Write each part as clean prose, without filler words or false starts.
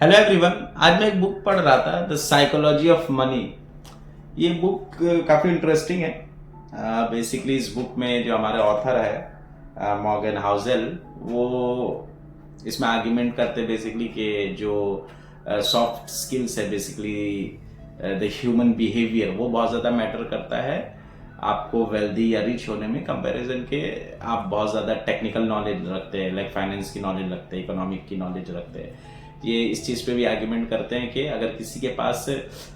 Hello everyone. आज मैं एक बुक पढ़ रहा था, द साइकोलॉजी ऑफ मनी। ये बुक काफ़ी इंटरेस्टिंग है। बेसिकली इस बुक में जो हमारे ऑथर है मॉर्गन हाउसेल, वो इसमें आर्ग्यूमेंट करते बेसिकली कि जो सॉफ्ट स्किल्स है, बेसिकली द ह्यूमन बिहेवियर, वो बहुत ज़्यादा मैटर करता है आपको वेल्दी या रिच होने में, कंपैरिजन के आप बहुत ज़्यादा टेक्निकल नॉलेज रखते हैं, लाइक फाइनेंस की नॉलेज रखते हैं, इकोनॉमिक की नॉलेज रखते हैं। ये इस चीज़ पे भी आर्ग्यूमेंट करते हैं कि अगर किसी के पास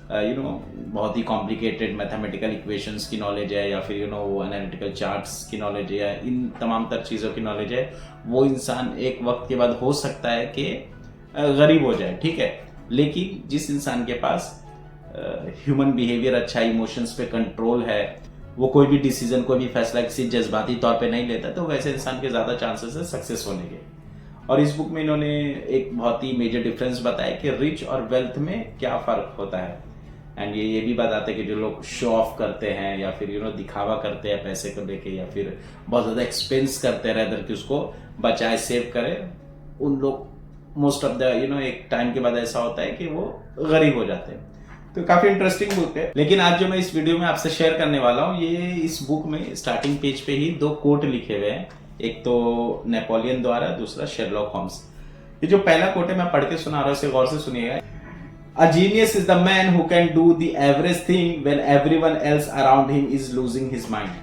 बहुत ही कॉम्प्लिकेटेड मैथमेटिकल इक्वेशंस की नॉलेज है, या फिर वो एनालिटिकल चार्ट्स की नॉलेज है, या इन तमाम तर चीज़ों की नॉलेज है, वो इंसान एक वक्त के बाद हो सकता है कि गरीब हो जाए, ठीक है। लेकिन जिस इंसान के पास ह्यूमन बिहेवियर अच्छा, इमोशंस पे कंट्रोल है, वो कोई भी डिसीजन, कोई भी फैसला किसी जज्बाती तौर पे नहीं लेता, तो वैसे इंसान के ज़्यादा चांसेस है सक्सेस होने के। और इस बुक में इन्होंने एक बहुत ही मेजर डिफरेंस बताया कि रिच और वेल्थ में क्या फ़र्क होता है। एंड ये भी बताते हैं कि जो लोग शो ऑफ करते हैं, या फिर दिखावा करते हैं पैसे को लेके, या फिर बहुत ज़्यादा एक्सपेंस करते हैं रेदर कि उसको बचाए, सेव करे, उन लोग मोस्ट ऑफ द एक टाइम के बाद ऐसा होता है कि वो गरीब हो जाते हैं। तो काफ़ी इंटरेस्टिंग बुक है। लेकिन आज जो मैं इस वीडियो में आपसे शेयर करने वाला हूँ, ये इस बुक में स्टार्टिंग पेज पे ही दो कोट लिखे हुए हैं। एक तो नेपोलियन द्वारा, दूसरा शेरलॉक होम्स। ये जो पहला कोट है मैं पढ़ के सुना रहा हूँ, इसे गौर से सुनिएगा। A genius is the man who can do the average thing when everyone else around him is losing his mind.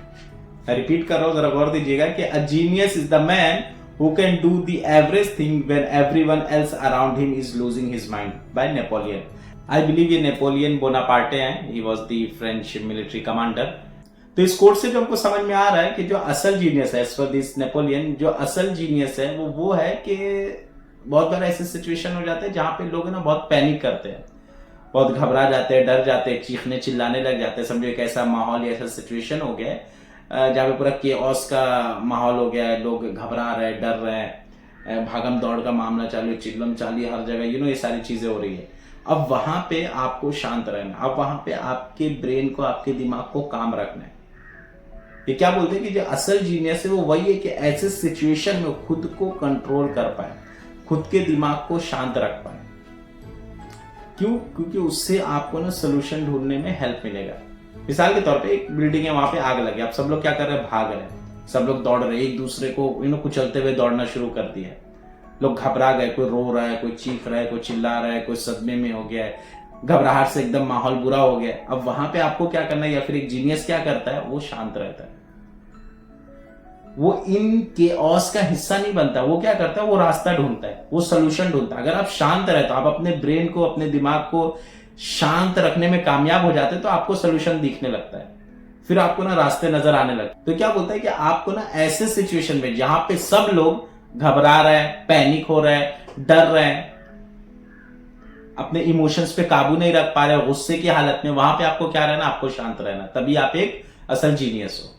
मैं रिपीट कर रहा हूँ, जरा गौर दीजिएगा कि a genius is the man who can do the average thing when everyone else around him is losing his mind, by Napoleon. I believe ये Napoleon Bonaparte हैं। He was the French military commander. तो इस coat से जो हमको समझ में आ रहा है कि जो असल जीनियस है, फॉर दिस नेपोलियन, जो असल जीनियस है वो है कि बहुत बार ऐसे सिचुएशन हो जाते हैं जहां पे लोग बहुत पैनिक करते हैं, बहुत घबरा जाते हैं, डर जाते हैं, चीखने चिल्लाने लग जाते हैं। समझो एक ऐसा माहौल या ऐसा सिचुएशन हो गया है जहाँ पे पूरा केओस का माहौल हो गया है, लोग घबरा रहे हैं, डर रहे हैं, भागम दौड़ का मामला चालू है, चिल्लम चाली हर जगह, ये सारी चीजें हो रही है। अब वहां पे आपको शांत रहना, अब वहां पे आपके ब्रेन को, आपके दिमाग को काम रखना है। ये क्या बोलते हैं कि जो असल जीनियस है वो वही है कि ऐसे सिचुएशन में खुद को कंट्रोल कर पाए, खुद के दिमाग को शांत रख पाए। क्यों? क्योंकि उससे आपको सोल्यूशन ढूंढने में हेल्प मिलेगा। मिसाल के तौर पे एक बिल्डिंग है, वहां पे आग लगी, आप सब लोग क्या कर रहे हैं? भाग रहे हैं, सब लोग दौड़ रहे हैं, एक दूसरे को कुचलते हुए दौड़ना शुरू कर दिया। लोग घबरा गए, कोई रो रहा है, कोई चीख रहा है, कोई चिल्ला रहा है, कोई सदमे में हो गया है, घबराहट से एकदम माहौल बुरा हो गया। अब वहां पे आपको क्या करना है, या फिर एक जीनियस क्या करता है, वो शांत रहता है, वो इन केओस का हिस्सा नहीं बनता। वो क्या करता है, वो रास्ता ढूंढता है, वो सोल्यूशन ढूंढता है। अगर आप शांत रहते हो, आप अपने ब्रेन को, अपने दिमाग को शांत रखने में कामयाब हो जाते, तो आपको सोल्यूशन दिखने लगता है, फिर आपको रास्ते नजर आने लगते। तो क्या बोलता है कि आपको ऐसे सिचुएशन में जहां पे सब लोग घबरा रहे हैं, पैनिक हो रहे हैं, डर रहे हैं, अपने इमोशंस पे काबू नहीं रख पा रहे, गुस्से की हालत में, वहां पे आपको क्या रहना, आपको शांत रहना, तभी आप एक असल जीनियस हो।